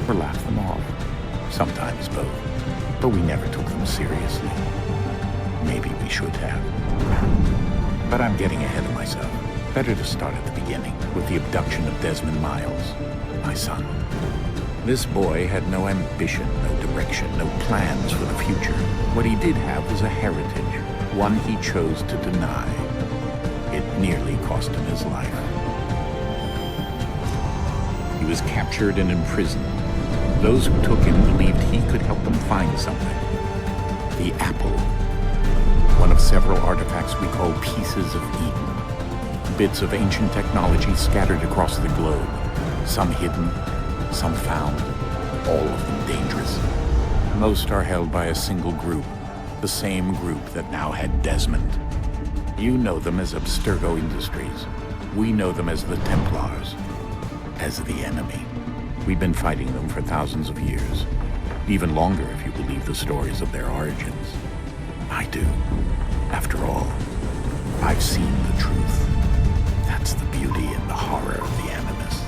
or laugh them off. Sometimes both. But we never took them seriously. Maybe we should have. But I'm getting ahead of myself. Better to start at the beginning, with the abduction of Desmond Miles, my son. This boy had no ambition, no direction, no plans for the future. What he did have was a heritage, one he chose to deny. It nearly cost him his life. He was captured and imprisoned. Those who took him believed he could help them find something. The apple. One of several artifacts we call pieces of Eden. Bits of ancient technology scattered across the globe. Some hidden, some found, all of them dangerous. Most are held by a single group, the same group that now had Desmond. You know them as Abstergo Industries. We know them as the Templars, as the enemy. We've been fighting them for thousands of years, even longer if you believe the stories of their origins. I do. After all, I've seen the truth. That's the beauty and the horror of the Animus.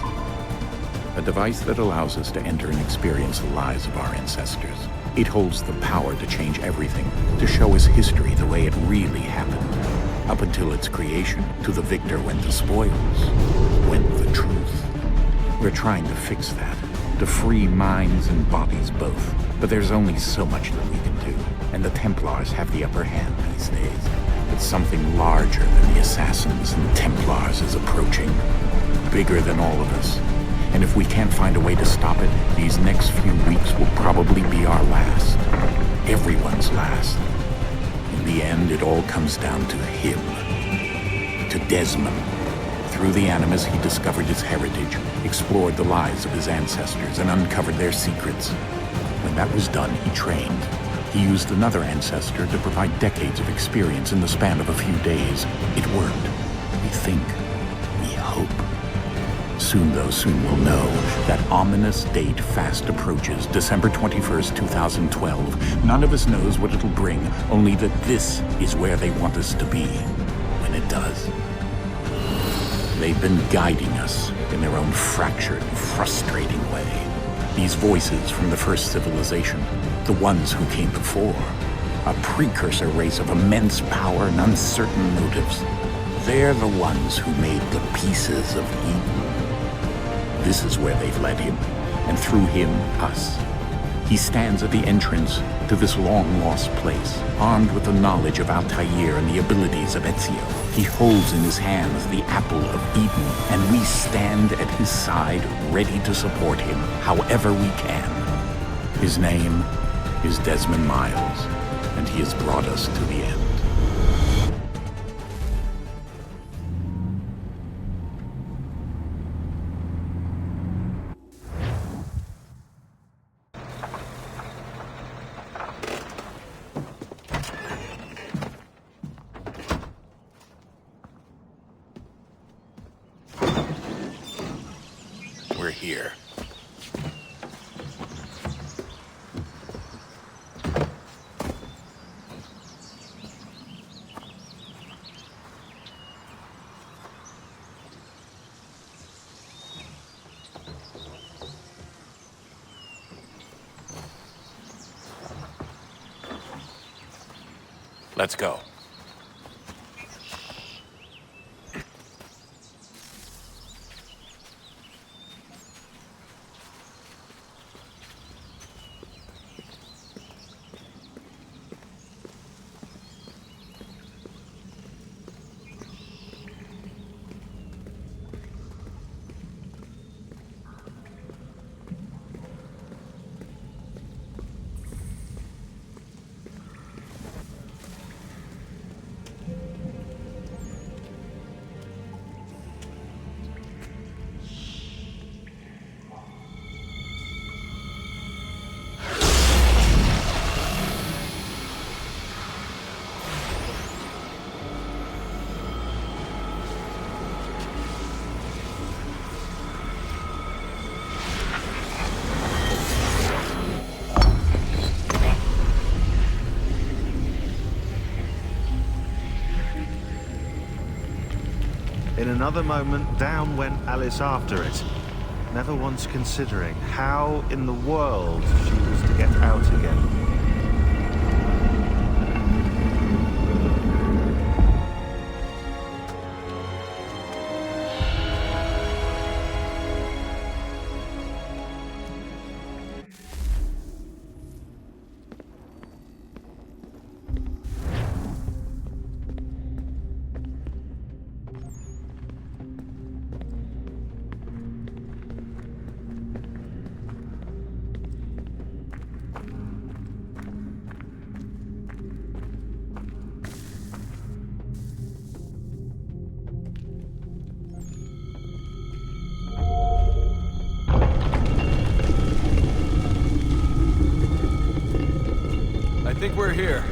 A device that allows us to enter and experience the lives of our ancestors. It holds the power to change everything, to show us history the way it really happened. Up until its creation, to the victor went the spoils, went the truth. We're trying to fix that, to free minds and bodies both. But there's only so much that we can do, and the Templars have the upper hand these days. But something larger than the Assassins and Templars is approaching, bigger than all of us. And if we can't find a way to stop it, these next few weeks will probably be our last. Everyone's last. In the end, it all comes down to him. To Desmond. Through the Animus, he discovered his heritage, explored the lives of his ancestors, and uncovered their secrets. When that was done, he trained. He used another ancestor to provide decades of experience in the span of a few days. It worked. We think. We hope. Soon we'll know. That ominous date fast approaches, December 21st, 2012. None of us knows what it'll bring, only that this is where they want us to be when it does. They've been guiding us in their own fractured, frustrating way. These voices from the first civilization, the ones who came before, a precursor race of immense power and uncertain motives. They're the ones who made the pieces of Eden. This is where they've led him, and through him, us. He stands at the entrance to this long-lost place, armed with the knowledge of Altair and the abilities of Ezio. He holds in his hands the apple of Eden, and we stand at his side, ready to support him, however we can. His name is Desmond Miles, and he has brought us to the end. We're here. Let's go. In another moment, down went Alice after it. never once considering how in the world she was to get out again. I think we're here.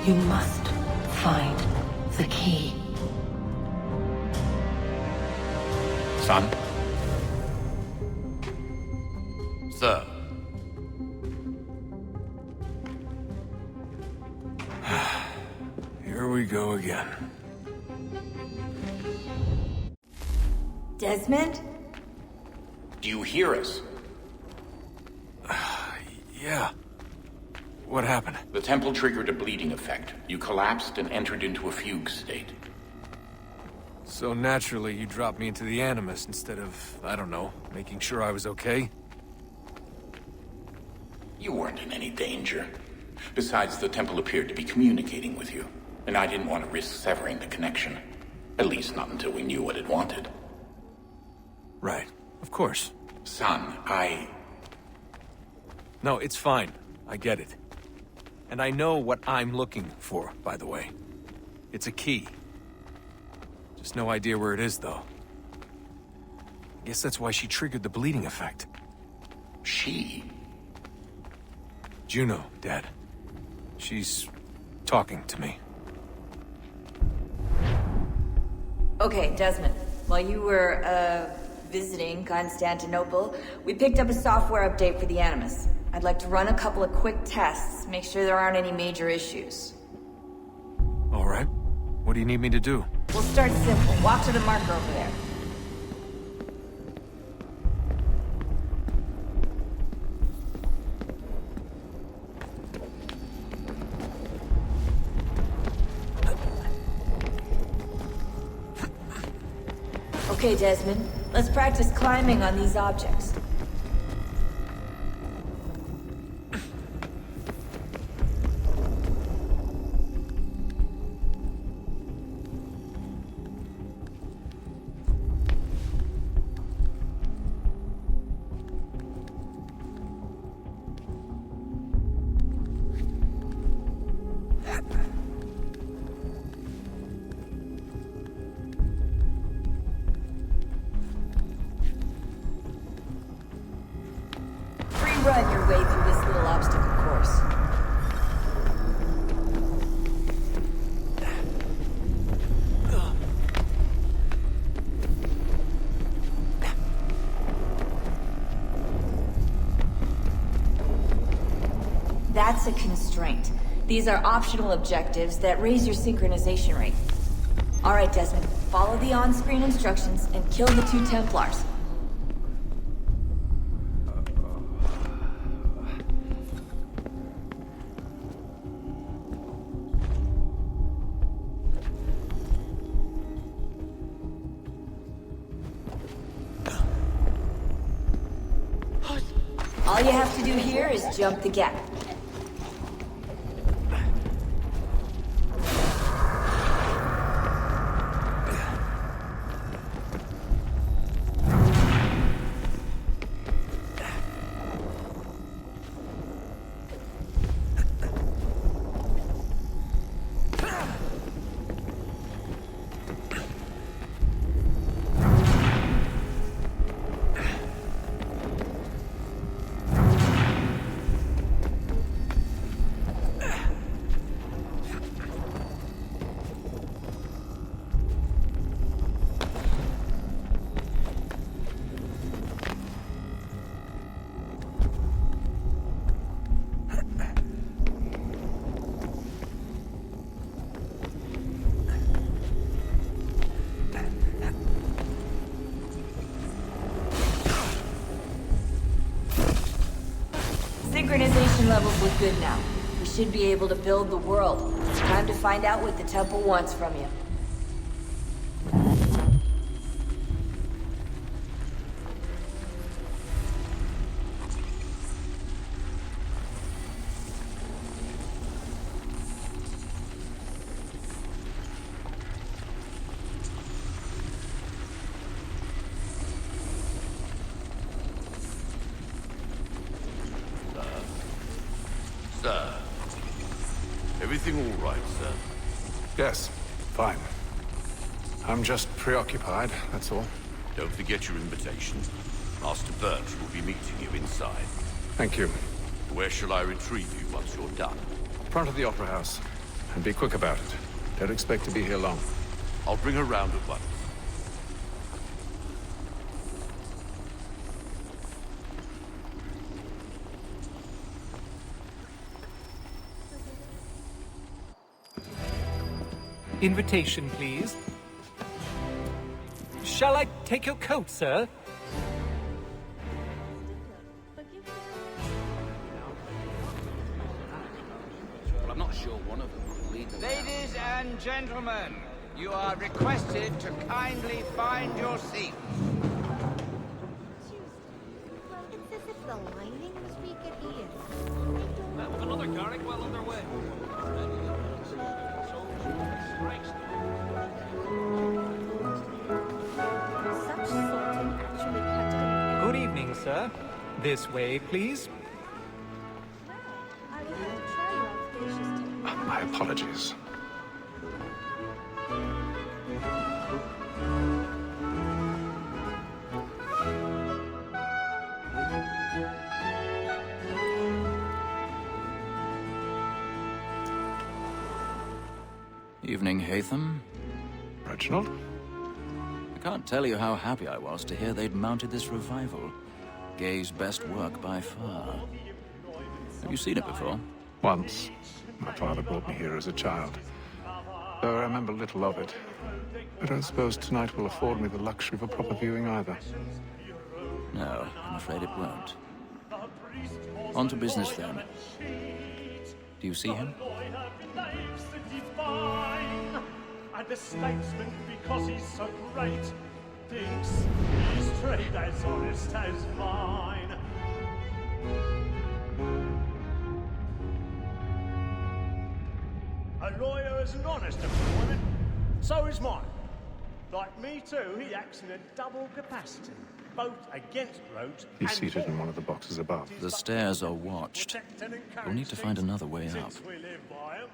You must find the key. Son? Sir. Here we go again. Desmond? Do you hear us? Yeah. What happened? The temple triggered a bleeding effect. You collapsed and entered into a fugue state. So naturally, you dropped me into the Animus instead of, I don't know, making sure I was okay? You weren't in any danger. Besides, the temple appeared to be communicating with you, and I didn't want to risk severing the connection. At least not until we knew what it wanted. Right. Of course. Son, No, it's fine. I get it. And I know what I'm looking for, by the way. It's a key. Just no idea where it is, though. I guess that's why she triggered the bleeding effect. She? Juno, Dad. She's talking to me. Okay, Desmond. While you were, visiting Constantinople, we picked up a software update for the Animus. I'd like to run a couple of quick tests, make sure there aren't any major issues. All right. What do you need me to do? We'll start simple. Walk to the marker over there. Okay, Desmond. Let's practice climbing on these objects. run your way through this little obstacle course. That's a constraint. These are optional objectives that raise your synchronization rate. Alright, Desmond, follow the on-screen instructions and kill the 2 Templars. All you have to do here is jump the gap. Synchronization levels look good now. We should be able to build the world. It's time to find out what the temple wants from you. Sir. Everything all right, sir? Yes, fine. I'm just preoccupied, that's all. Don't forget your invitation. Master Birch will be meeting you inside. Thank you. Where shall I retrieve you once you're done? Front of the Opera House. And be quick about it. Don't expect to be here long. I'll bring her round at once. Invitation, please. Shall I take your coat, sir? Well, I'm not sure one of them will lead the way. Ladies and gentlemen, you are requested to kindly find your seats. It's as if the lining was weak at here. With another Garrick well underway. Such sorting actually kept him. Good evening, sir. This way, please. Well, I will have to try your audacious technique. My apologies. Evening, Hatham. Reginald? I can't tell you how happy I was to hear they'd mounted this revival. Gay's best work by far. Have you seen it before? Once. My father brought me here as a child. Though I remember little of it. I don't suppose tonight will afford me the luxury of a proper viewing either. No, I'm afraid it won't. On to business then. Do you see him? And the statesman, because he's so great, thinks his trade as honest as mine. A lawyer is an honest employment, so is mine. Like me too, he acts in a double capacity, both against roads and He's seated in one of the boxes above. The stairs are watched. We'll need to find another way up. Since we live by 'em.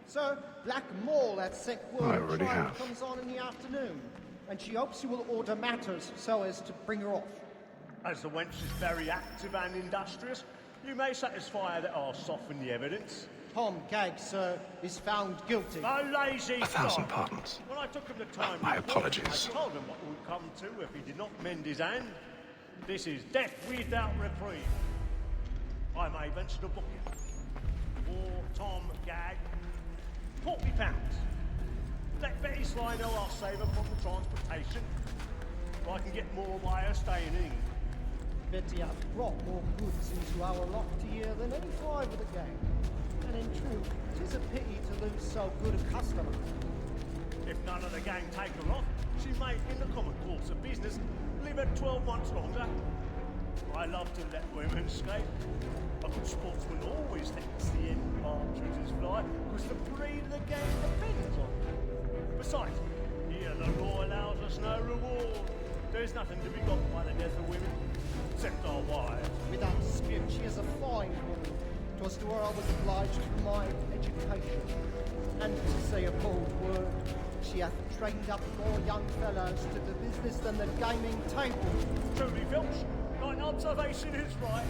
Sir, Black Mall at Sick I World already trial have. comes on in the afternoon, and she hopes you will order matters so as to bring her off. As the wench is very active and industrious, you may satisfy her that I'll soften the evidence. Tom Gagg, sir, is found guilty. A lazy 1,000 dog. pardons. When I took him to time, My before, apologies. I told him what would come to if he did not mend his hand. This is death without reprieve. I may venture to book him. For Tom Gagg, £40. Let Betty Sly know I'll save her from the transportation. So I can get more by her staying in. Betty has brought more goods into our loft here than any five of the gang. And in truth, 'tis a pity to lose so good a customer. If none of the gang take her off, she may, in the common course of business, live her 12 months longer. I love to let women escape. A good sportsman always lets the end partridges fly, because the breed of the gang depends on it. Besides, here the law allows us no reward. There's nothing to be got by the death of women, except our wives. Without dispute, she is a fine woman. 'Twas to her I was obliged for my education. And to say a bold word, she hath trained up more young fellows to the business than the gaming table. Truly, Filch, thine observation is right.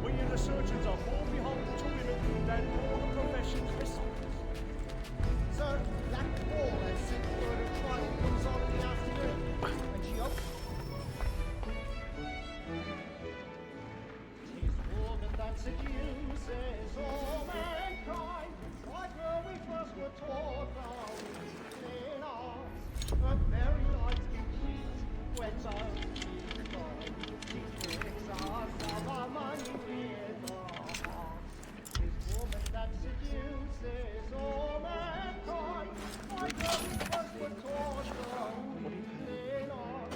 We in the surgeons are more beholden to women than all the professions besides. Sir, Black Wall has sent word a trial comes on in the afternoon. And she hopes... Tis woman that seduces all mankind. Like her we first were taught our in arms. Her very light can cheat when both she's gone. She tricks us of our money with her heart. Tis woman that seduces all mankind. Like her we first were taught our in arms.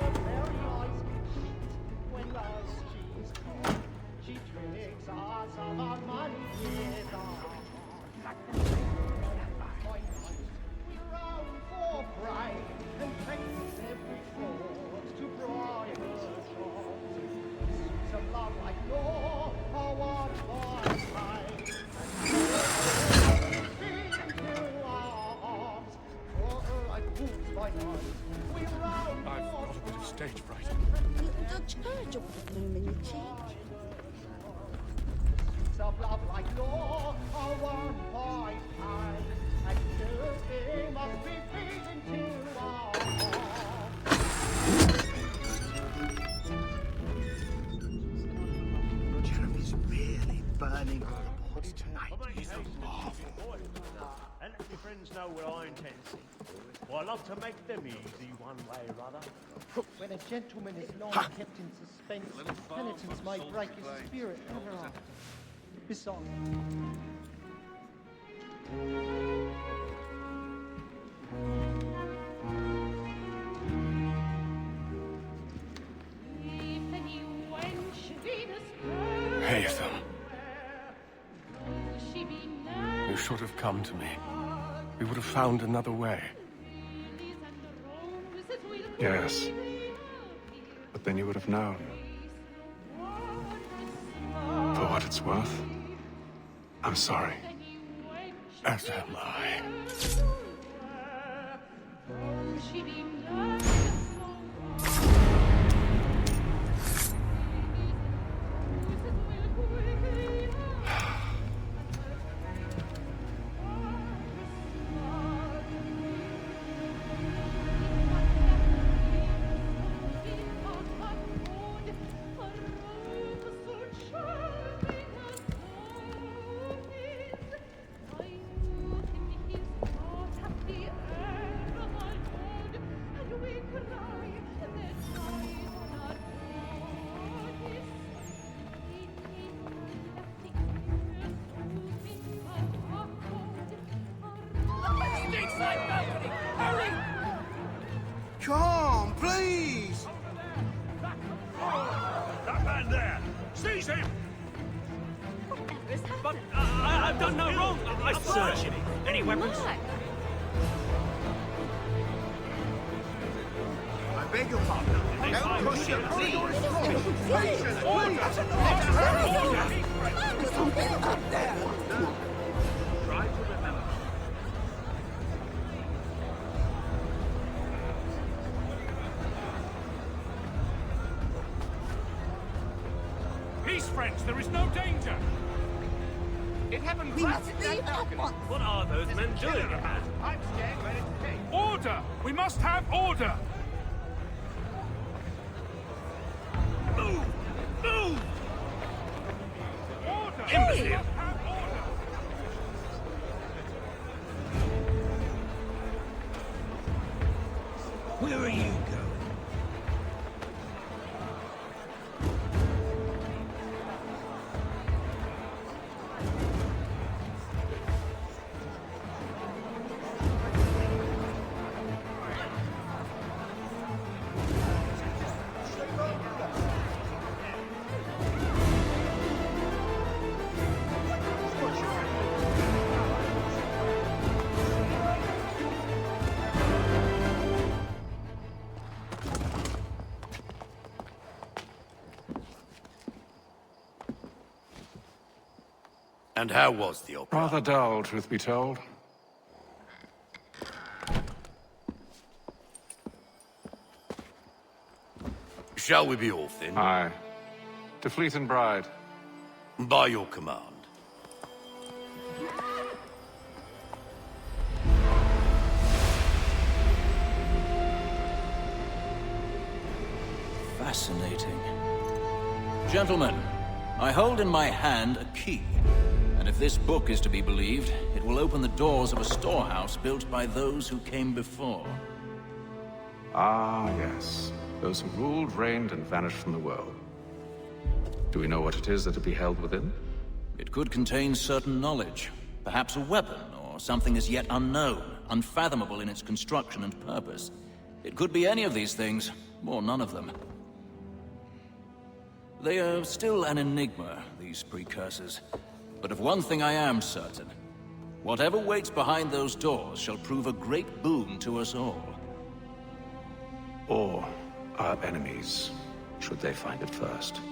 Her very eyes can cheat when both she's gone. She tricks us of our money with her heart. We roam for prey and take every fraud to bribe her charms. Suits of love like law are what by sight. Into our arms, for her like wolves by night. We roam I've for got a bit of stage fright. The church of the bloom in your cheek. of love like law are one by time, and nothing must be beaten to our Jeremy's really burning all the boards tonight. He's a marvel. And let your friends know what I intend to see. Well, I love to make them easy one way or other. When a gentleman is long kept in suspense, penitence may break his spirit ever after. Besides, Haytham. You should have come to me. We would have found another way. Yes. But then you would have known. For what it's worth, I'm sorry. As am I. Come, please! That man there! Seize him! But I've done no wrong. I searched him. Any weapons? I beg your pardon. Don't push him, please! Try to remember. Cease, friends. There is no danger. It happened We right must in leave that balcony. at once. What are those men doing? I'm staying ready to take. Order! We must have order! Move! Move! Order! Hey! Have order! Where are you going? And how was the opera? Rather dull, truth be told. Shall we be off then? Aye. To Fleet and Bride. By your command. Fascinating. Gentlemen, I hold in my hand a key. And if this book is to be believed, it will open the doors of a storehouse built by those who came before. Ah, yes. Those who ruled, reigned, and vanished from the world. Do we know what it is that will be held within? It could contain certain knowledge. Perhaps a weapon, or something as yet unknown, unfathomable in its construction and purpose. It could be any of these things, or none of them. They are still an enigma, these precursors. But of one thing I am certain. Whatever waits behind those doors shall prove a great boon to us all. Or our enemies, should they find it first.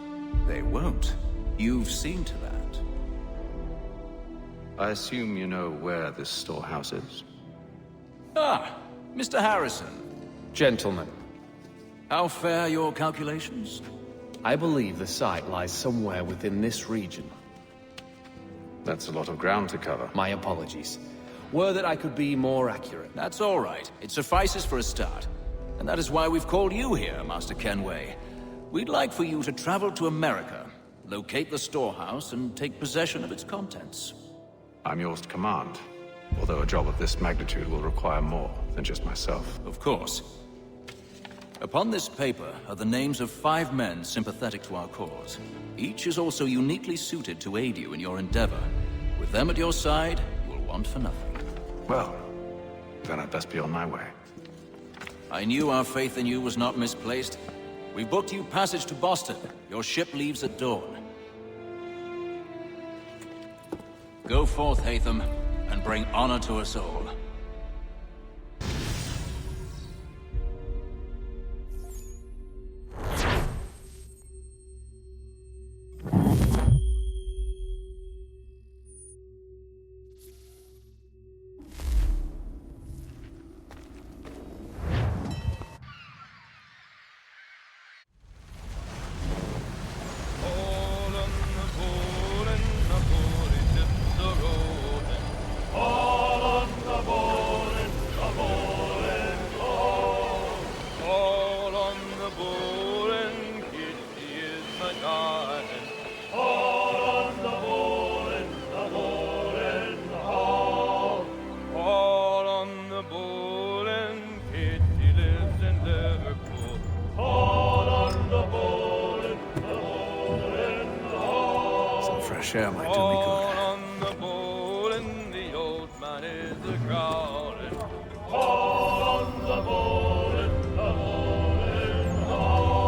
They won't. You've seen to that. I assume you know where this storehouse is? Ah, Mr. Harrison. Gentlemen, How fare your calculations? I believe the site lies somewhere within this region. That's a lot of ground to cover. My apologies. Were that I could be more accurate. That's all right. It suffices for a start. And that is why we've called you here, Master Kenway. We'd like for you to travel to America, locate the storehouse, and take possession of its contents. I'm yours to command, although a job of this magnitude will require more than just myself. Of course. Upon this paper are the names of 5 men sympathetic to our cause. Each is also uniquely suited to aid you in your endeavor. With them at your side, you'll want for nothing. Well, then I'd best be on my way. I knew our faith in you was not misplaced. We've booked you passage to Boston. Your ship leaves at dawn. Go forth, Hatham, and bring honor to us all. Fresh air might do me good. On the bowl and the old man is a-growling. On the bowl and the bowl and the bowl.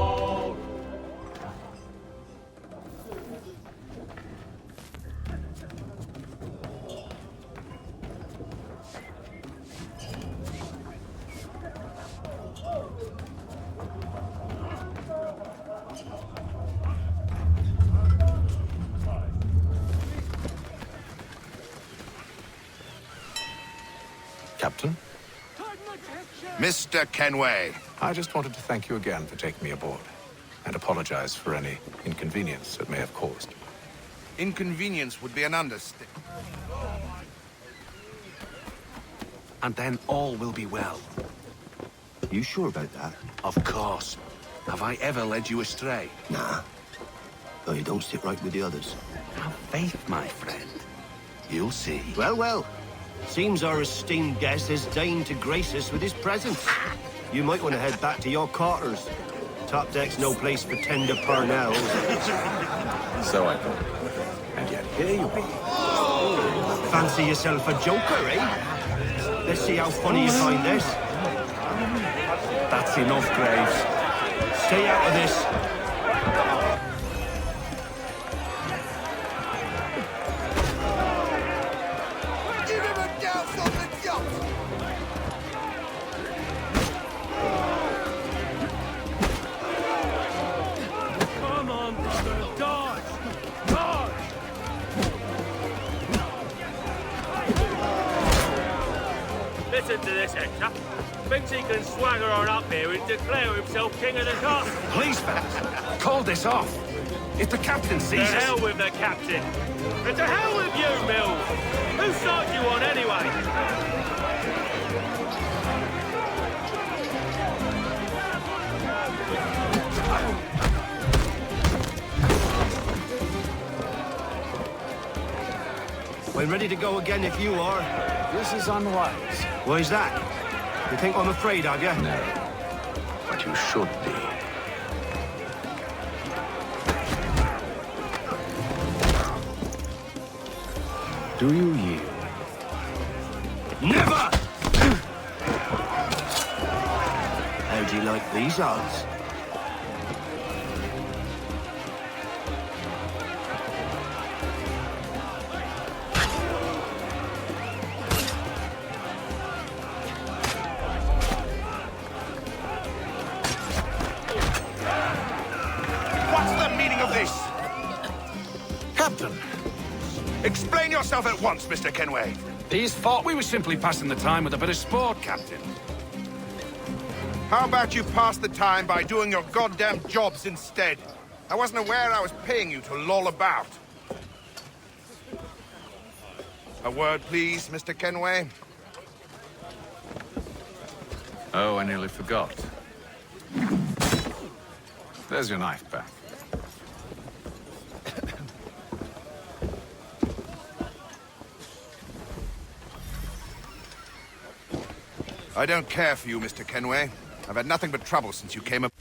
Captain? Mr. Kenway. I just wanted to thank you again for taking me aboard. and apologize for any inconvenience it may have caused. Inconvenience would be an understatement. And then all will be well. You sure about that? Of course. Have I ever led you astray? Nah. Though you don't sit right with the others. Have faith, my friend. You'll see. Well, well. Seems our esteemed guest has deigned to grace us with his presence. You might want to head back to your quarters. Top deck's no place for tender parnells. So I thought. And yet here you are. Fancy yourself a joker, eh? Let's see how funny you find this. That's enough, Graves. Stay out of this. Give him a douse on the jump! Come on, brother, dodge! Dodge! Listen to this, Hector. Thinks he can swagger on up here and declare himself king of the castle. Please, fellas, call this off. If the captain sees To us... hell with the captain. And to hell with you, Mills. Whose side you on anyway? We're ready to go again if you are. This is unwise. Why's that? You think I'm afraid of you? No. But you should be. Do you yield? Never! How do you like these odds? What's the meaning of this? Captain, Explain yourself at once, Mr. Kenway. these thought we were simply passing the time with a bit of sport, Captain. How about you pass the time by doing your goddamn jobs instead? I wasn't aware I was paying you to loll about. A word, please, Mr. Kenway. Oh, I nearly forgot. There's your knife back. I don't care for you, Mr. Kenway. I've had nothing but trouble since you came up.